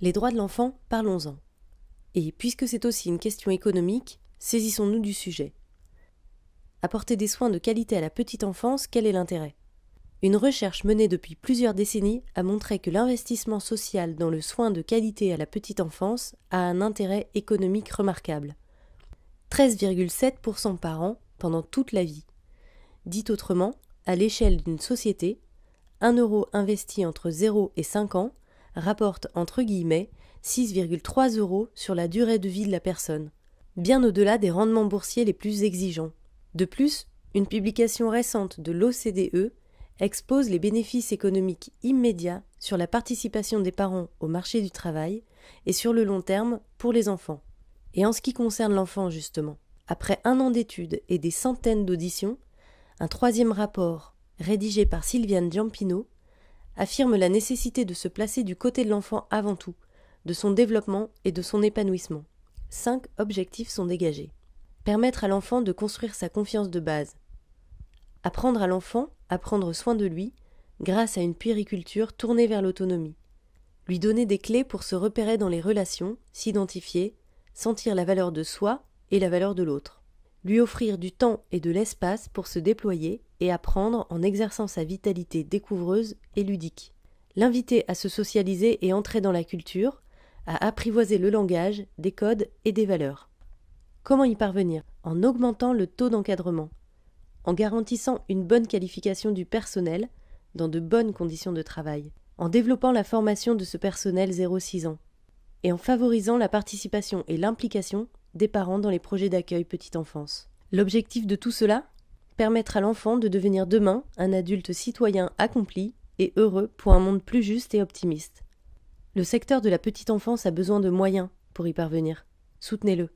Les droits de l'enfant, parlons-en. Et puisque c'est aussi une question économique, saisissons-nous du sujet. Apporter des soins de qualité à la petite enfance, quel est l'intérêt ? Une recherche menée depuis plusieurs décennies a montré que l'investissement social dans le soin de qualité à la petite enfance a un intérêt économique remarquable. 13,7% par an pendant toute la vie. Dit autrement, à l'échelle d'une société, 1 euro investi entre 0 et 5 ans rapporte entre guillemets 6,3 euros sur la durée de vie de la personne, bien au-delà des rendements boursiers les plus exigeants. De plus, une publication récente de l'OCDE expose les bénéfices économiques immédiats sur la participation des parents au marché du travail et sur le long terme pour les enfants. Et en ce qui concerne l'enfant justement, après 1 an d'études et des centaines d'auditions, un 3e rapport, rédigé par Sylviane Giampino, affirme la nécessité de se placer du côté de l'enfant avant tout, de son développement et de son épanouissement. 5 objectifs sont dégagés. Permettre à l'enfant de construire sa confiance de base. Apprendre à l'enfant à prendre soin de lui grâce à une puériculture tournée vers l'autonomie. Lui donner des clés pour se repérer dans les relations, s'identifier, sentir la valeur de soi et la valeur de l'autre. Lui offrir du temps et de l'espace pour se déployer et apprendre en exerçant sa vitalité découvreuse et ludique. L'inviter à se socialiser et entrer dans la culture, à apprivoiser le langage, des codes et des valeurs. Comment y parvenir ? En augmentant le taux d'encadrement, en garantissant une bonne qualification du personnel dans de bonnes conditions de travail, en développant la formation de ce personnel 0-6 ans, et en favorisant la participation et l'implication des parents dans les projets d'accueil petite enfance. L'objectif de tout cela ? Permettre à l'enfant de devenir demain un adulte citoyen accompli et heureux pour un monde plus juste et optimiste. Le secteur de la petite enfance a besoin de moyens pour y parvenir. Soutenez-le.